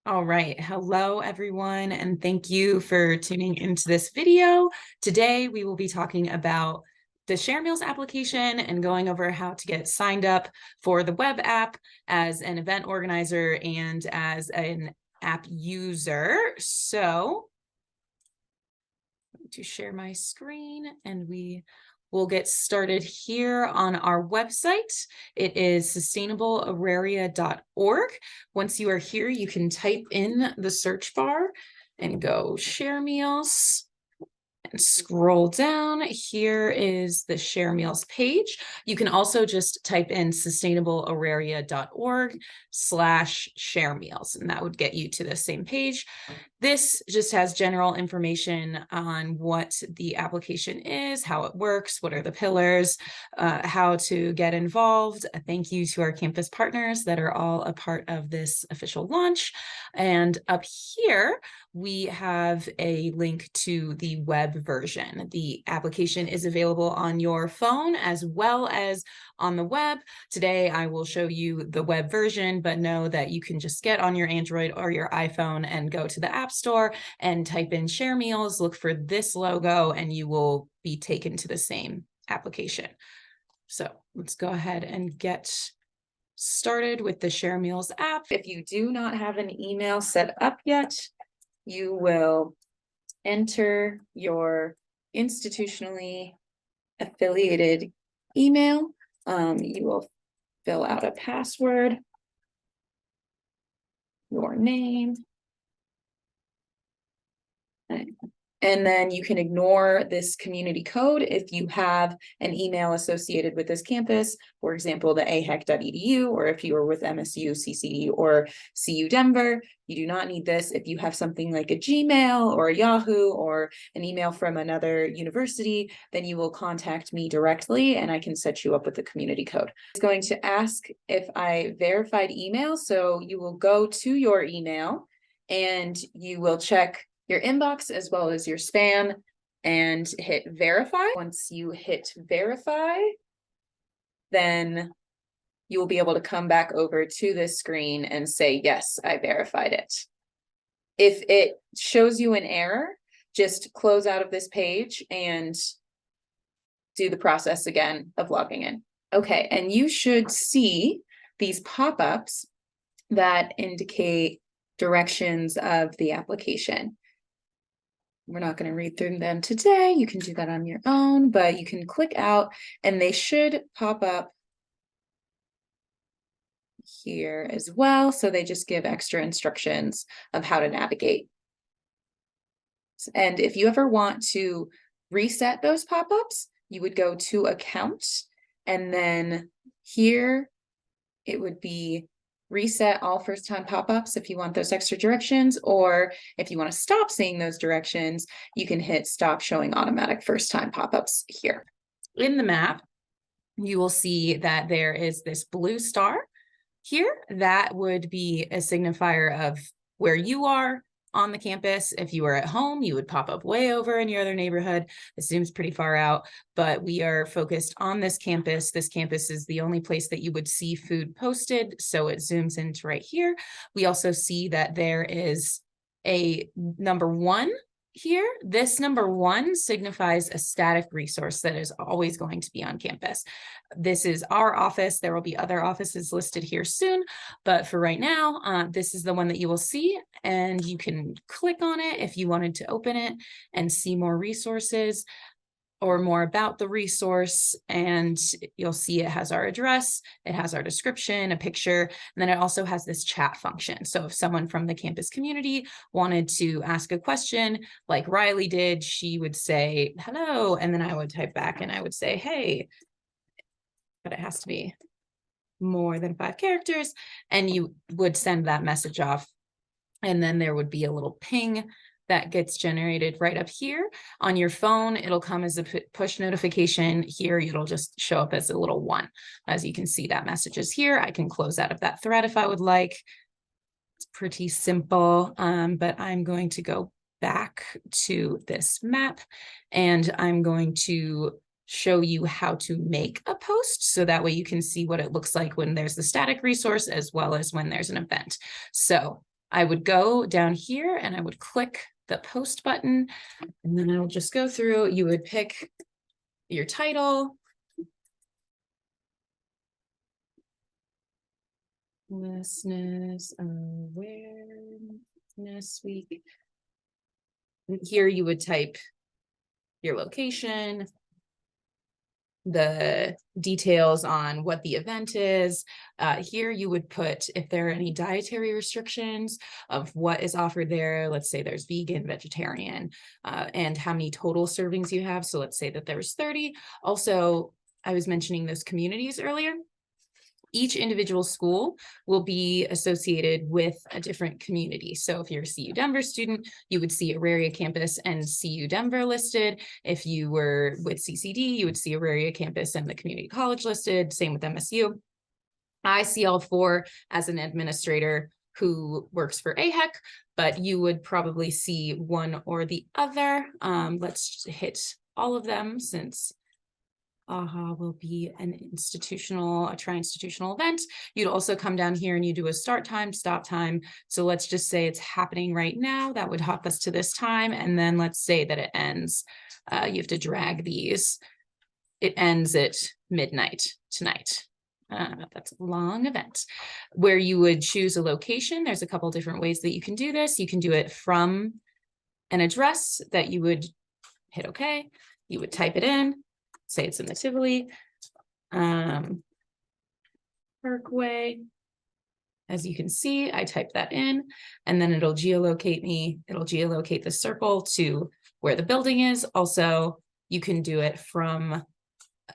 All right. Hello, everyone, and thank you for tuning into this video. Today, we will be talking about the ShareMeals application and going over how to get signed up for the web app as an event organizer and as an app user. So, I'm going to share my screen and we will get started here on our website. It is sustainableauraria.org. Once you are here, you can type in the search bar and go ShareMeals. And scroll down. Here is the ShareMeals page. You can also just type in sustainableauraria.org/ShareMeals, and that would get you to the same page. This just has general information on what the application is, how it works, what are the pillars, how to get involved. A thank you to our campus partners that are all a part of this official launch. And up here, we have a link to the web version. The application is available on your phone as well as on the web. Today, I will show you the web version, but know that you can just get on your Android or your iPhone and go to the App Store and type in ShareMeals, look for this logo, and you will be taken to the same application. So let's go ahead and get started with the ShareMeals app. If you do not have an email set up yet, you will enter your institutionally affiliated email. You will fill out a password, your name, and then you can ignore this community code if you have an email associated with this campus, for example, the ahec.edu, or if you are with MSU, CCD, or CU Denver, you do not need this. If you have something like a Gmail or a Yahoo or an email from another university, then you will contact me directly and I can set you up with the community code. It's going to ask if I verified email, so you will go to your email and you will check your inbox as well as your spam and hit verify. Once you hit verify, then you will be able to come back over to this screen and say, yes, I verified it. If it shows you an error, just close out of this page and do the process again of logging in. Okay, and you should see these pop-ups that indicate directions of the application. We're not going to read through them today. You can do that on your own, but you can click out and they should pop up here as well. So they just give extra instructions of how to navigate. And if you ever want to reset those pop-ups, you would go to account and then here it would be reset all first-time pop-ups if you want those extra directions, or if you want to stop seeing those directions, you can hit stop showing automatic first-time pop-ups here. In the map, you will see that there is this blue star here. That would be a signifier of where you are on the campus. If you were at home, you would pop up way over in your other neighborhood. It seems pretty far out, but we are focused on this campus. This campus is the only place that you would see food posted, so it zooms into right here. We also see that there is a number 1 here. This number 1 signifies a static resource that is always going to be on campus. This is our office. There will be other offices listed here soon, but for right now, this is the one that you will see, and you can click on it if you wanted to open it and see more resources or more about the resource, and you'll see it has our address, it has our description, a picture, and then it also has this chat function. So if someone from the campus community wanted to ask a question like Riley did, she would say hello, and then I would type back and I would say hey, but it has to be more than 5 characters, and you would send that message off, and then there would be a little ping that gets generated right up here. On your phone, it'll come as a push notification. Here, it'll just show up as a little 1. As you can see, that message is here. I can close out of that thread if I would like. It's pretty simple, but I'm going to go back to this map, and I'm going to show you how to make a post, so that way you can see what it looks like when there's the static resource as well as when there's an event. So I would go down here and I would click the post button, and then I'll just go through. You would pick your title. Homelessness Awareness Week. And here you would type your location, the details on what the event is. Here you would put if there are any dietary restrictions of what is offered there. Let's say there's vegan, vegetarian, and how many total servings you have. So let's say that there's 30. Also, I was mentioning those communities earlier. Each individual school will be associated with a different community. So if you're a CU Denver student, you would see Auraria Campus and CU Denver listed. If you were with CCD, you would see Auraria Campus and the community college listed. Same with MSU. I see all four as an administrator who works for AHEC, but you would probably see one or the other. Let's hit all of them since AHA will be a tri-institutional event. You'd also come down here and you do a start time, stop time. So let's just say it's happening right now. That would hop us to this time. And then let's say that it ends. You have to drag these. It ends at midnight tonight. That's a long event where you would choose a location. There's a couple different ways that you can do this. You can do it from an address that you would hit OK. You would type it in. Say it's in the Tivoli Parkway. As you can see, I type that in and then it'll geolocate me. It'll geolocate the circle to where the building is. Also, you can do it from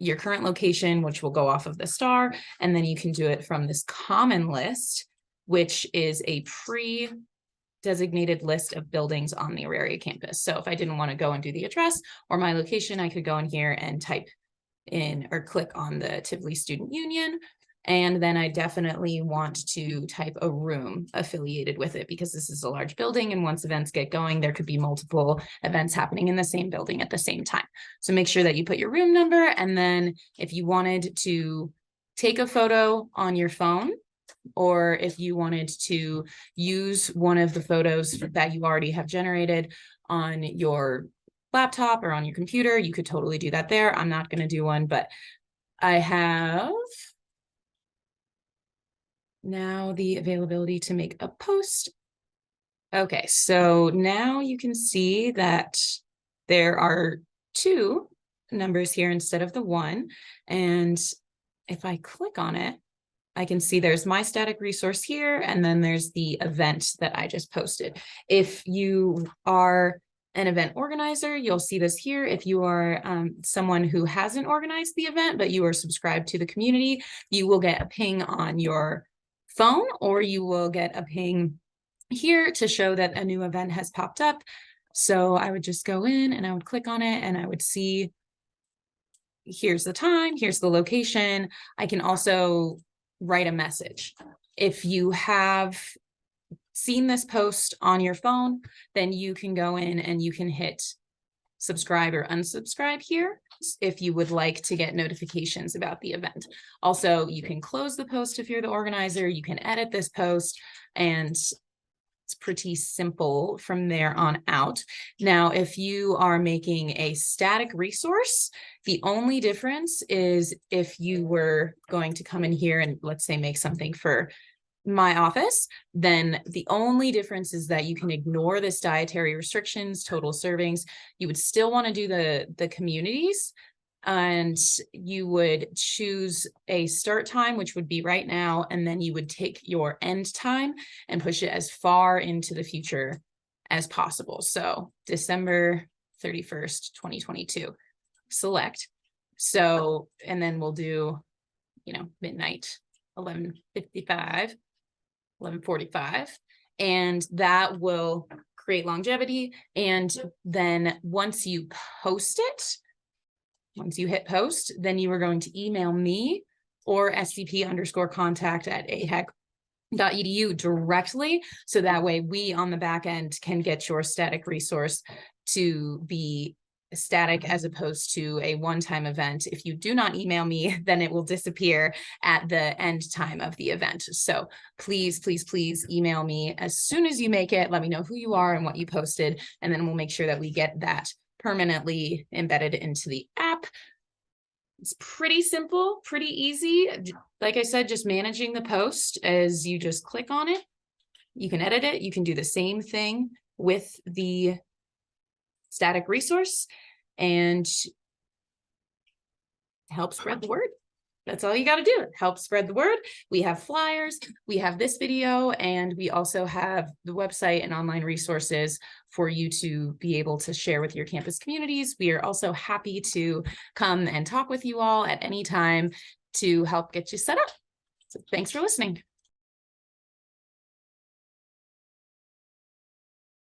your current location, which will go off of the star. And then you can do it from this common list, which is a pre-designated list of buildings on the Auraria campus. So if I didn't want to go and do the address or my location, I could go in here and type in or click on the Tivoli Student Union. And then I definitely want to type a room affiliated with it because this is a large building. And once events get going, there could be multiple events happening in the same building at the same time. So make sure that you put your room number. And then if you wanted to take a photo on your phone, or if you wanted to use one of the photos that you already have generated on your laptop or on your computer, you could totally do that there. I'm not going to do one, but I have now the availability to make a post. Okay, so now you can see that there are 2 numbers here instead of the 1. And if I click on it, I can see there's my static resource here, and then there's the event that I just posted. If you are an event organizer, you'll see this here. If you are someone who hasn't organized the event, but you are subscribed to the community, you will get a ping on your phone, or you will get a ping here to show that a new event has popped up. So I would just go in and I would click on it and I would see, here's the time, here's the location. I can also write a message. If you have seen this post on your phone, then you can go in and you can hit subscribe or unsubscribe here if you would like to get notifications about the event. Also, you can close the post if you're the organizer. You can edit this post, and it's pretty simple from there on out. Now, if you are making a static resource, the only difference is if you were going to come in here and let's say make something for my office, then the only difference is that you can ignore this dietary restrictions, total servings. You would still want to do the communities, and you would choose a start time, which would be right now, and then you would take your end time and push it as far into the future as possible. So December 31st, 2022, select. So, and then we'll do, midnight, 11:55. 11:45, and that will create longevity. And then once you post it, once you hit post, then you are going to email me or scp_contact@ahec.edu directly. So that way we on the back end can get your static resource to be static as opposed to a one-time event. If you do not email me, then it will disappear at the end time of the event. So please, please, please email me as soon as you make it. Let me know who you are and what you posted, and then we'll make sure that we get that permanently embedded into the app. It's pretty simple, pretty easy. Like I said, just managing the post as you just click on it. You can edit it. You can do the same thing with the static resource and help spread the word. That's all you got to do. Help spread the word. We have flyers, we have this video, and we also have the website and online resources for you to be able to share with your campus communities. We are also happy to come and talk with you all at any time to help get you set up. So thanks for listening.